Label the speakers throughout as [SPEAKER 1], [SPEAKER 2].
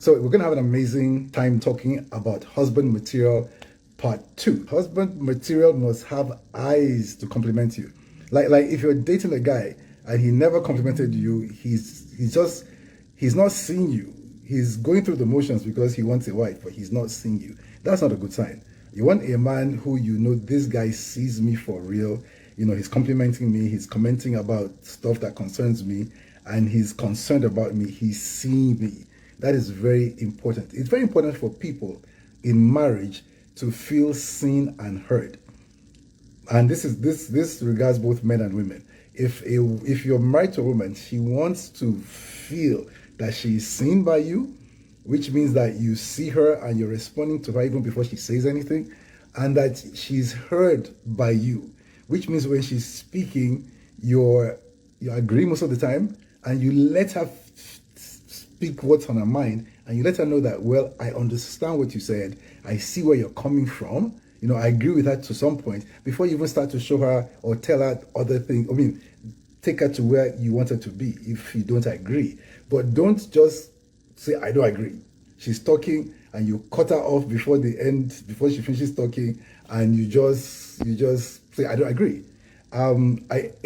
[SPEAKER 1] So we're going to have an amazing time talking about husband material part 2. Husband material must have eyes to compliment you. Like if you're dating a guy and he never complimented you, he's not seeing you. He's going through the motions because he wants a wife, but he's not seeing you. That's not a good sign. You want a man who this guy sees me for real. He's complimenting me, he's commenting about stuff that concerns me, and he's concerned about me. He's seeing me. That is very important. It's very important for people in marriage to feel seen and heard. And this regards both men and women. If you're married to a woman, she wants to feel that she is seen by you, which means that you see her and you're responding to her even before she says anything, and that she's heard by you, which means when she's speaking, you agree most of the time, and you let her speak what's on her mind, and you let her know that, well, I understand what you said, I see where you're coming from, I agree with her to some point, before you even start to show her or tell her other things. Take her to where you want her to be if you don't agree. But don't just say, I don't agree. She's talking and you cut her off before she finishes talking, and you just say, I don't agree. A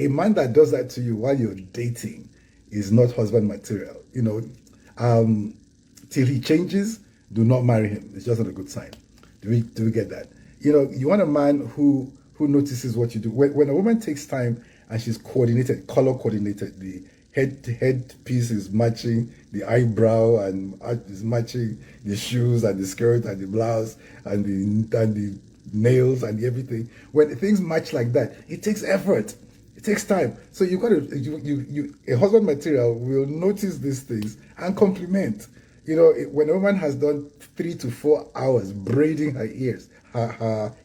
[SPEAKER 1] man that does that to you while you're dating is not husband material. Till he changes, do not marry him. It's just not a good sign. Do we get that? You want a man who notices what you do. When a woman takes time and she's coordinated, color coordinated, the headpiece is matching the eyebrow and is matching the shoes and the skirt and the blouse and the nails and everything. When things match like that, it takes effort. It takes time. So a husband material will notice these things and compliment. When a woman has done 3 to 4 hours braiding her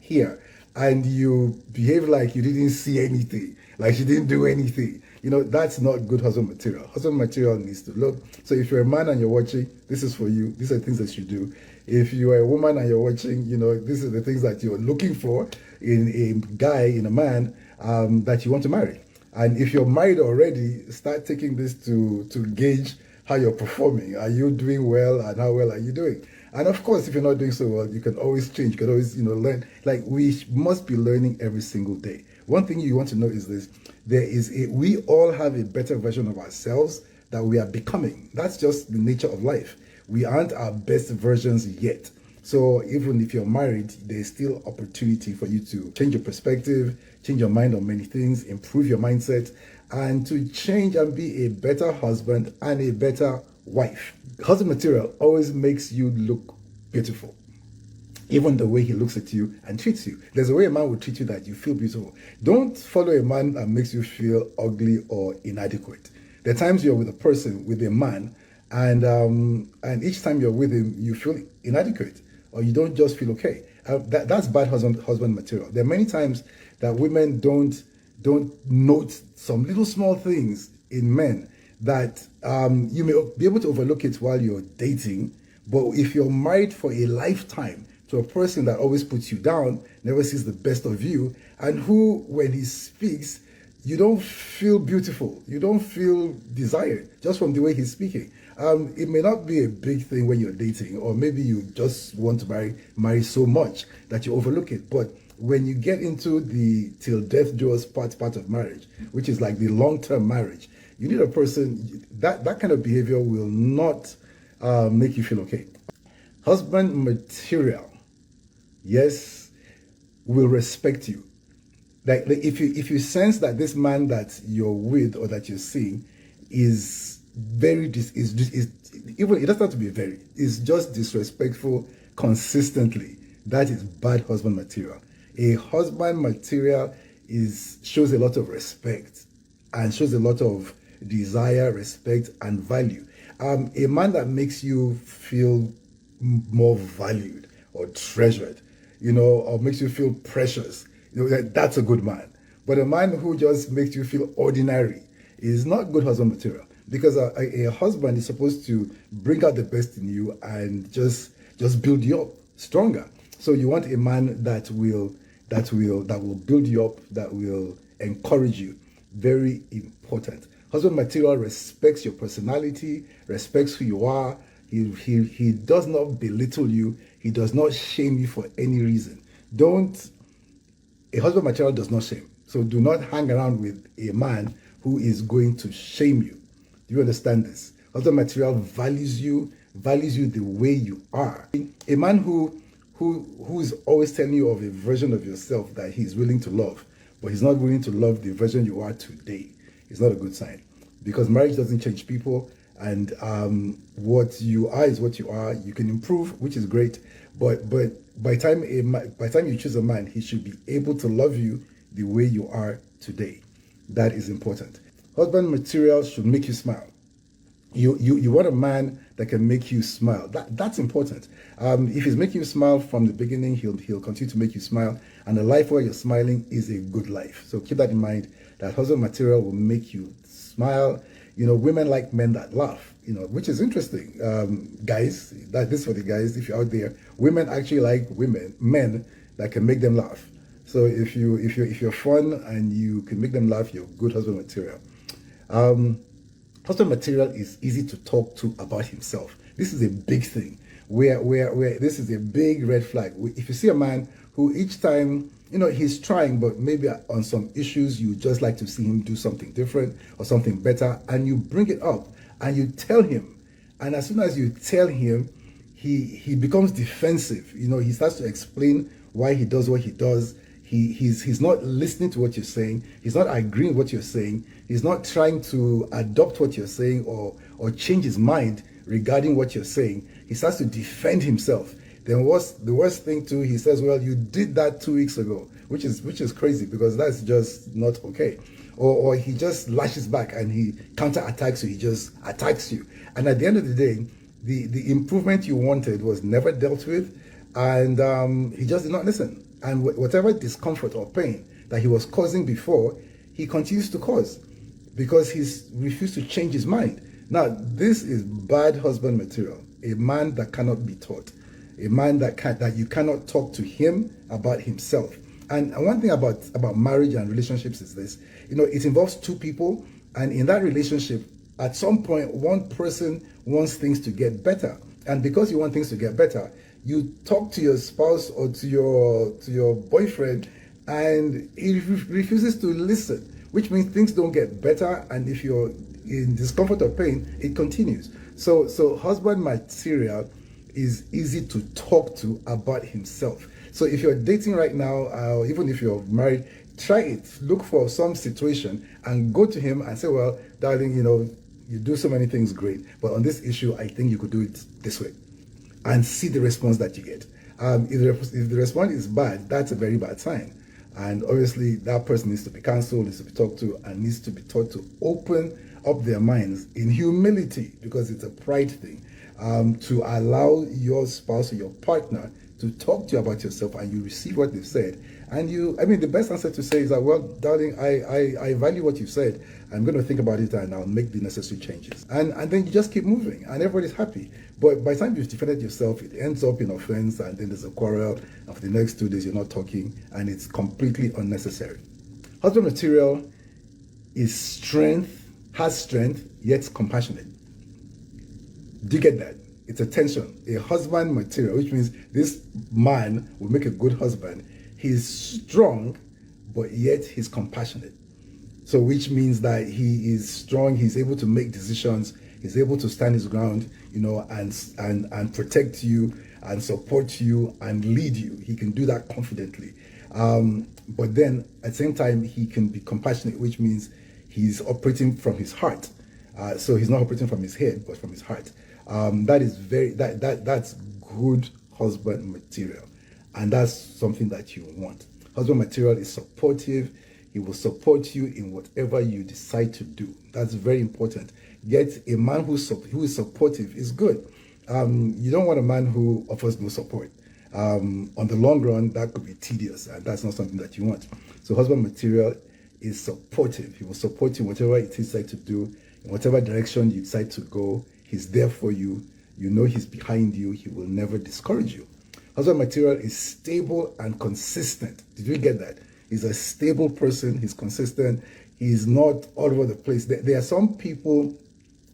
[SPEAKER 1] hair, and you behave like you didn't see anything, like she didn't do anything, that's not good husband material. Husband material needs to look. So if you're a man and you're watching, this is for you. These are things that you do. If you are a woman and you're watching, these are the things that you're looking for in a guy, in a man, that you want to marry. And if you're married already, start taking this to gauge how you're performing. Are you doing well, and how well are you doing? And of course, if you're not doing so well, you can always change. You can always, learn. Like, we must be learning every single day. One thing you want to know is this: we all have a better version of ourselves that we are becoming. That's just the nature of life. We aren't our best versions yet. So even if you're married, there's still opportunity for you to change your perspective, change your mind on many things, improve your mindset, and to change and be a better husband and a better wife. Husband material always makes you look beautiful. Even the way he looks at you and treats you. There's a way a man will treat you that you feel beautiful. Don't follow a man that makes you feel ugly or inadequate. There are times you're with a person, with a man, and each time you're with him, you feel inadequate, or you don't just feel okay. That's bad husband material. There are many times that women don't note some little small things in men that you may be able to overlook it while you're dating, but if you're married for a lifetime to a person that always puts you down, never sees the best of you, and who, when he speaks, you don't feel beautiful, you don't feel desired just from the way he's speaking. It may not be a big thing when you're dating, or maybe you just want to marry so much that you overlook it. But when you get into the till death do us part of marriage, which is like the long-term marriage, you need a person that kind of behavior will not make you feel okay. Husband material, yes, will respect you. Like if you sense that this man that you're with or that you're seeing is even it doesn't have to be very, it's just disrespectful consistently, that is bad husband material. A husband material shows a lot of respect and shows a lot of desire, respect, and value. A man that makes you feel more valued or treasured, or makes you feel precious, that's a good man. But a man who just makes you feel ordinary is not good husband material, because a husband is supposed to bring out the best in you and just build you up stronger. So you want a man that will build you up, that will encourage you. Very important. Husband material respects your personality, respects who you are, He does not belittle you. He does not shame you for any reason. Don't A husband material does not shame. So do not hang around with a man who is going to shame you. Do you understand this? Husband material values you the way you are. A man who is always telling you of a version of yourself that he's willing to love, but he's not willing to love the version you are today, is not a good sign. Because marriage doesn't change people, and what you are is what you are. You can improve, which is great, but by the time you choose a man, he should be able to love you the way you are today. That is important. Husband material should make you smile. You want a man that can make you smile. That's important. If he's making you smile from the beginning, he'll continue to make you smile. And a life where you're smiling is a good life. So keep that in mind. That husband material will make you smile. Women like men that laugh. Which is interesting. Guys, this for the guys. If you're out there, women actually like men that can make them laugh. So if you're fun and you can make them laugh, you're good husband material. Husband material is easy to talk to about himself. This is a big thing. Where this is a big red flag. If you see a man who each time, he's trying, but maybe on some issues you just like to see him do something different or something better, and you bring it up and you tell him, and as soon as you tell him, he becomes defensive. He starts to explain why he does what he does. He's not listening to what you're saying. He's not agreeing with what you're saying. He's not trying to adopt what you're saying or change his mind regarding what you're saying. He starts to defend himself. Then the worst thing too, he says, well, you did that 2 weeks ago, which is crazy, because that's just not okay. Or he just lashes back and he counterattacks you. He just attacks you. And at the end of the day, the improvement you wanted was never dealt with, and he just did not listen. And whatever discomfort or pain that he was causing before, he continues to cause because he's refused to change his mind. Now, this is bad husband material. A man that cannot be taught. A man that you cannot talk to him about himself. And one thing about marriage and relationships is this. It involves two people, and in that relationship, at some point, one person wants things to get better. And because you want things to get better, you talk to your spouse or to your boyfriend, and he refuses to listen, which means things don't get better, and if you're in discomfort or pain, it continues. So husband material is easy to talk to about himself. So if you're dating right now, even if you're married, try it. Look for some situation and go to him and say, well, darling, you do so many things great, but on this issue, I think you could do it this way. And see the response that you get. If the response is bad, that's a very bad sign. And obviously, that person needs to be counseled, needs to be talked to, and needs to be taught to open up their minds in humility, because it's a pride thing, to allow your spouse or your partner to talk to you about yourself, and you receive what they've said. And the best answer to say is that, well, darling, I value what you've said. I'm going to think about it and I'll make the necessary changes. And then you just keep moving and everybody's happy. But by the time you've defended yourself, it ends up in offense, and then there's a quarrel. And for the next 2 days, you're not talking, and it's completely unnecessary. Husband material has strength, yet compassionate. Do you get that? It's a tension. A husband material, which means this man will make a good husband. He's strong, but yet he's compassionate. So which means that he is strong, he's able to make decisions, he's able to stand his ground, and protect you and support you and lead you. He can do that confidently. But then at the same time, he can be compassionate, which means he's operating from his heart. So he's not operating from his head, but from his heart. That's good husband material. And that's something that you want. Husband material is supportive. He will support you in whatever you decide to do. That's very important. Get a man who is supportive is good. You don't want a man who offers no support. On the long run, that could be tedious, and that's not something that you want. So husband material is supportive. He will support you in whatever it is you decide to do, in whatever direction you decide to go. He's there for you. He's behind you. He will never discourage you. Husband material is stable and consistent. Did you get that? He's a stable person. He's consistent. He's not all over the place. There are some people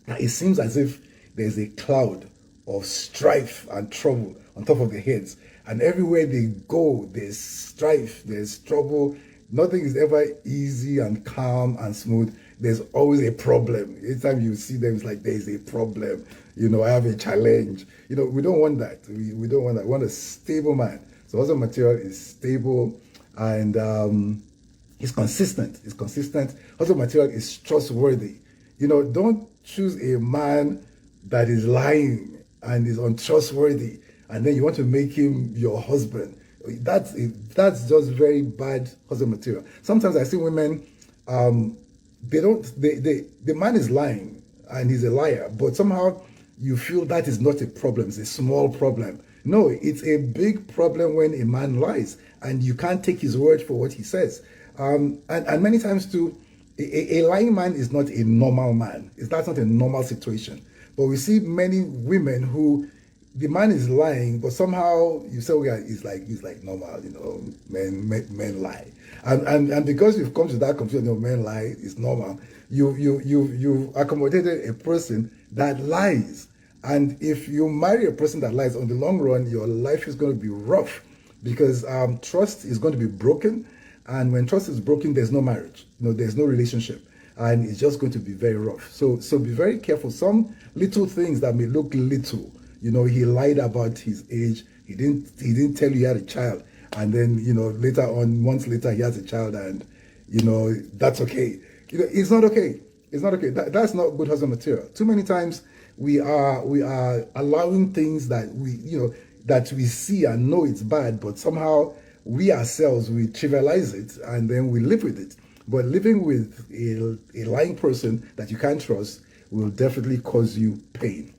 [SPEAKER 1] that it seems as if there's a cloud of strife and trouble on top of their heads. And everywhere they go, there's strife, there's trouble. Nothing is ever easy and calm and smooth. There's always a problem. Anytime you see them, it's like there's a problem. I have a challenge. We don't want that. We don't want that. We want a stable man. So husband material is stable and it's consistent. It's consistent. Husband material is trustworthy. Don't choose a man that is lying and is untrustworthy, and then you want to make him your husband. That's just very bad husband material. Sometimes I see women, the man is lying and he's a liar, but somehow you feel that is not a problem, it's a small problem. No, it's a big problem when a man lies and you can't take his word for what he says. And many times too, a lying man is not a normal man. That's not a normal situation. But we see many women who the man is lying, but somehow you say, "Oh yeah, he's like normal." Men lie, and because you've come to that conclusion, men lie is normal. You accommodated a person that lies, and if you marry a person that lies, on the long run, your life is going to be rough because trust is going to be broken. And when trust is broken, there's no marriage, there's no relationship, and it's just going to be very rough. So be very careful. Some little things that may look little, he lied about his age. He didn't tell you he had a child, and then later on, months later, he has a child, and that's okay. It's not okay. It's not okay. That's not good husband material. Too many times we are allowing things that we see and know it's bad, but somehow we ourselves, we trivialize it and then we live with it. But living with a lying person that you can't trust will definitely cause you pain.